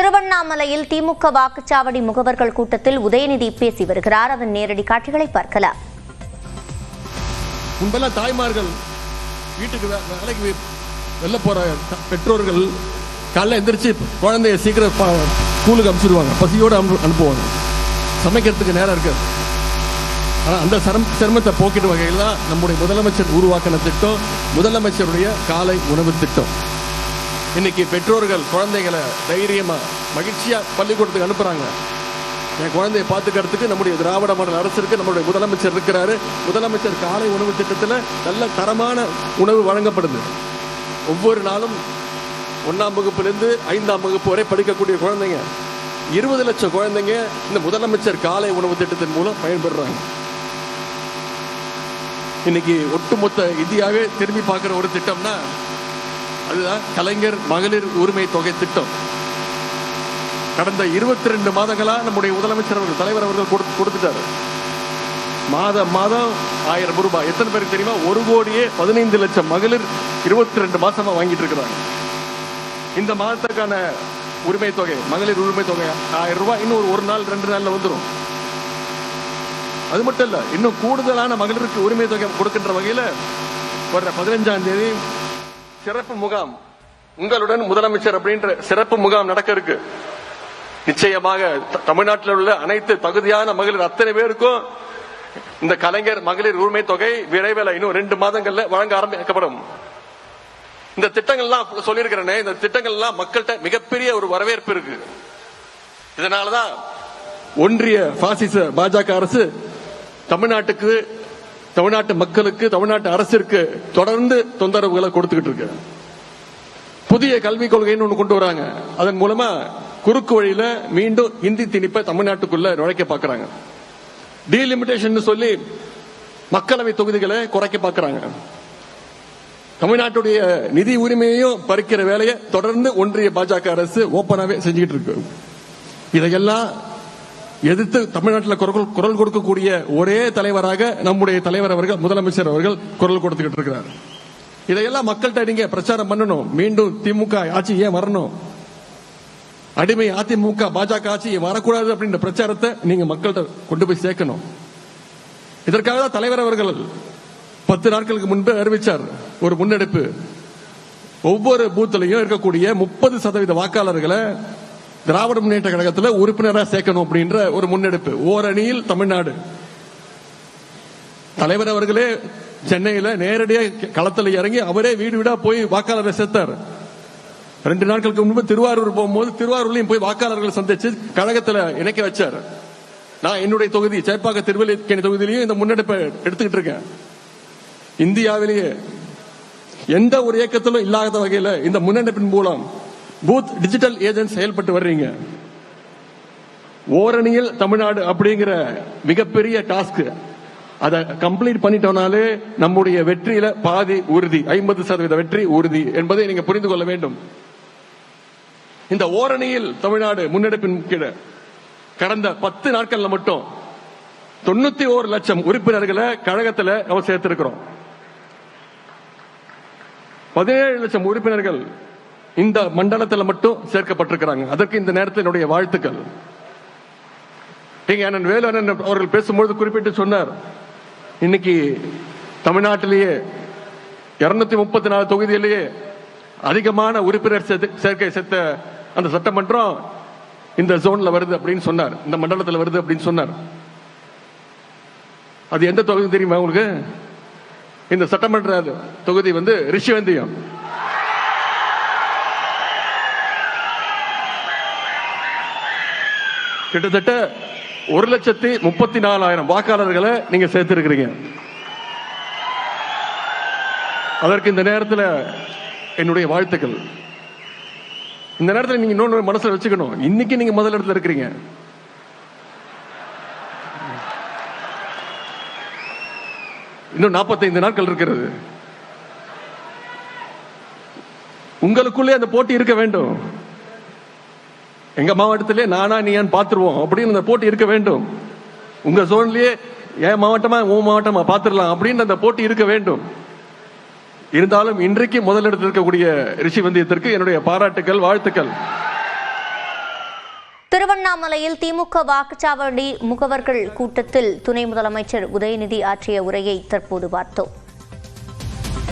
திருவண்ணாமலையில் திமுக வாக்குச்சாவடி முகவர்கள் கூட்டத்தில் உதயநிதி பேசி வருகிறார். அதன் நேரடி காட்சிகளை பார்க்கலாம். முன்பெல்லாம் தாய்மார்கள் வீட்டுக்கு வேலைக்கு வெளில போற பெற்றோர்கள் காலைல எந்திரிச்சு குழந்தைய சீக்கிரம் ஸ்கூலுக்கு அனுப்பிச்சிடுவாங்க, பசியோடு அனுப்புவாங்க, சமைக்கிறதுக்கு நேரம் இருக்காது. ஆனால் அந்த சிரமத்தை போக்கிட்டு வகையில் நம்முடைய முதலமைச்சர் உருவாக்கின திட்டம் முதலமைச்சருடைய காலை உணவு திட்டம். இன்னைக்கு பெற்றோர்கள் குழந்தைகளை தைரியமா மகிழ்ச்சியா பள்ளிக்கூடத்துக்கு அனுப்புறாங்க. என் குழந்தைய பார்த்துக்கிறதுக்கு நம்முடைய திராவிட மாடல் அரசு இருக்கு, நம்முடைய முதலமைச்சர் இருக்கிறாரு. முதலமைச்சர் காலை உணவு திட்டத்தில் நல்ல தரமான உணவு வழங்கப்படுது. ஒவ்வொரு நாளும் 1ஆம் வகுப்பிலிருந்து 5ஆம் வகுப்பு வரை படிக்கக்கூடிய குழந்தைங்க 20 லட்சம் குழந்தைங்க இந்த முதலமைச்சர் காலை உணவு திட்டத்தின் மூலம் பயன்பெறாங்க. இன்னைக்கு ஒட்டுமொத்த இந்தியாவே திரும்பி பார்க்கிற ஒரு திட்டம்னா அதுதான் கலைஞர் மகளிர் உரிமை தொகை திட்டம். கடந்த 22 மாதங்களா நம்முடைய முதலமைச்சர் அவர்கள் தலைவர் அவர்கள் கொடுத்துட்டாரு. மாதம் 1000 ரூபாய். எத்தனை பேருக்கு தெரியுமா? 1,15,00,000 மகளிர் 22 மாசமா வாங்கிட்டு இருக்கிறாங்க. இந்த மாதத்துக்கான உரிமை தொகை, மகளிர் உரிமை தொகை 1000 ரூபாய் இன்னும் ஒரு நாள் 2 நாள்ல வந்துடும். அது மட்டும் இல்ல, இன்னும் கூடுதலான மகளிருக்கு உரிமை தொகை கொடுக்கின்ற வகையில வர்ற 15ஆம் தேதி சிறப்பு முகாம், உங்களுடன் முதலமைச்சர் அப்படின்ற சிறப்பு முகாம் நடக்க இருக்கு. நிச்சயமாக தமிழ்நாட்டில் உள்ள அனைத்து தகுதியான மகளிர் அத்தனை பேருக்கும் இந்த கலைஞர் மகளிர் உரிமை தொகை விரைவில் இன்னும் 2 மாதங்கள்ல வழங்க ஆரம்பிக்கப்படும். இந்த திட்டங்கள்லாம் சொல்லியிருக்கிறேன். இந்த திட்டங்கள்லாம் மக்கள்கிட்ட மிகப்பெரிய ஒரு வரவேற்பு இருக்கு. இதனாலதான் ஒன்றிய பாசிச பாஜக அரசு தமிழ்நாட்டுக்கு, தமிழ்நாட்டு மக்களுக்கு, தமிழ்நாட்டு அரசிற்கு தொடர்ந்து தொந்தரவுகளை கொடுத்துக்கிட்டு இருக்கு. புதிய கல்விக் கொள்கைன்னு ஒன்று கொண்டு வராங்க. அதன் மூலமா குறுக்கு வழியில மீண்டும் இந்தி திணிப்பை தமிழ்நாட்டுக்குள்ள நுழைக்க பார்க்கறாங்க. டீலிமிட்டேஷன் சொல்லி மக்களவை தொகுதிகளை குறைக்க பார்க்கறாங்க. தமிழ்நாட்டுடைய நிதி உரிமையையும் பறிக்கிற வேலையை தொடர்ந்து ஒன்றிய பாஜக அரசு ஓப்பனாவே செஞ்சுக்கிட்டு இருக்கு. இதையெல்லாம் எதிர்த்து தமிழ்நாட்டில் குரல் கொடுக்கக்கூடிய ஒரே தலைவராக நம்முடைய தலைவர் அவர்கள், முதலமைச்சர் அவர்கள் குரல் கொடுத்துக்கிட்டு இருக்கிறார். இதையெல்லாம் மக்கள்கிட்ட நீங்க பிரச்சாரம் பண்ணணும். மீண்டும் திமுக ஆட்சி ஏன் வரணும், அடிமை அதிமுக பாஜக ஆட்சி வரக்கூடாது அப்படின்ற பிரச்சாரத்தை நீங்க மக்கள்கிட்ட கொண்டு போய் சேர்க்கணும். இதற்காக தான் தலைவர் அவர்கள் 10 நாட்களுக்கு முன்பு அறிவிச்சார் ஒரு முன்னெடுப்பு. ஒவ்வொரு பூத்திலையும் இருக்கக்கூடிய 30% வாக்காளர்களை திராவிட முன்னேற்ற கழகத்தில் உறுப்பினராக சேர்க்கணும் அப்படின்ற ஒரு முன்னெடுப்பு. ஓரணியில் தமிழ்நாடு. தலைவர் அவர்களே சென்னையில நேரடியாக களத்தில் இறங்கி அவரே வீடு வீடா போய் வாக்காளரை சேர்த்தார். 2 நாட்களுக்கு முன்பு திருவாரூர் போகும்போது திருவாரூர்லையும் போய் வாக்காளர்கள் சந்திச்சு கழகத்தில் இணைக்க வச்சார். நான் என்னுடைய தொகுதி சேப்பாக்க திருவல்லிக்கேணி தொகுதியிலையும் இந்த முன்னெடுப்பை எடுத்துக்கிட்டு இருக்கேன். இந்தியாவிலேயே எந்த ஒரு இயக்கத்திலும் இல்லாத வகையில் இந்த முன்னெடுப்பின் மூலம் பூத் டிஜிட்டல் ஏஜென்ட் செயல்பட்டு வர்றீங்க. ஓரணியில் தமிழ்நாடு அப்படிங்கிற மிகப்பெரிய டாஸ்க், அதை கம்ப்ளீட் பண்ணிட்டோம்னாலே நம்முடைய வெற்றியில பாதி உறுதி, 50% வெற்றி உறுதி என்பதை நீங்க புரிந்து கொள்ள வேண்டும். இந்த ஓரணியில் தமிழ்நாடு முன்னெடுப்பின் கீழே கடந்த 10 நாட்கள்ல மட்டும் 91 லட்சம் உறுப்பினர்களை கழகத்தில் நம்ம சேர்த்திருக்கிறோம். 17 லட்சம் உறுப்பினர்கள் இந்த மண்டலத்தில் மட்டும் சேர்க்கப்பட்டிருக்கிறாங்க. அதற்கு இந்த நேரத்தில் என்னுடைய வாழ்த்துக்கள். அண்ணன் வேலு அண்ணன் அவர்கள் பேசும்போது குறிப்பிட்டு சொன்னார், இன்னைக்கு தமிழ்நாட்டிலேயே 234 தொகுதியிலேயே அதிகமான உறுப்பினர் சேர்க்கை சேர்த்த அந்த சட்டமன்றம் இந்த ஜோன்ல வருது அப்படின்னு சொன்னார், இந்த மண்டலத்தில் வருது அப்படின்னு சொன்னார். அது எந்த தொகுதி தெரியுமா உங்களுக்கு? இந்த சட்டமன்ற தொகுதி ரிஷிவந்தியம். கிட்டத்தட்ட 1,34,000 வாக்காளர்களை நீங்க சேர்த்திருக்கிறீங்க. அதற்கு இந்த நேரத்தில் என்னுடைய வாழ்த்துக்கள். இந்த நேரத்தில் நீங்க இன்னொன்று மனசுல வச்சுக்கணும், இன்னைக்கு நீங்க முதல் இடத்துல இருக்கிறீங்க. இன்னும் 45 நாட்கள் இருக்கிறது. உங்களுக்குள்ளே அந்த போட்டி இருக்க வேண்டும். எங்க மாவட்டத்திலே நானா நீயான்னு பாத்துருவோம் அப்படின்னு அந்த போட்டி இருக்க வேண்டும். உங்க ஜோன்லயே என் மாவட்டமா உன் மாவட்டமா பாத்துடலாம் அப்படின்னு அந்த போட்டி இருக்க வேண்டும். இருந்தாலும் இன்றைக்கு முதலிடத்தில் இருக்கக்கூடிய ரிஷிவந்தியத்திற்கு என்னுடைய பாராட்டுக்கள், வாழ்த்துக்கள். திருவண்ணாமலையில் திமுக வாக்குச்சாவடி முகவர்கள் கூட்டத்தில் துணை முதலமைச்சர் உதயநிதி ஆற்றிய உரையை தற்போது பார்த்தோம்.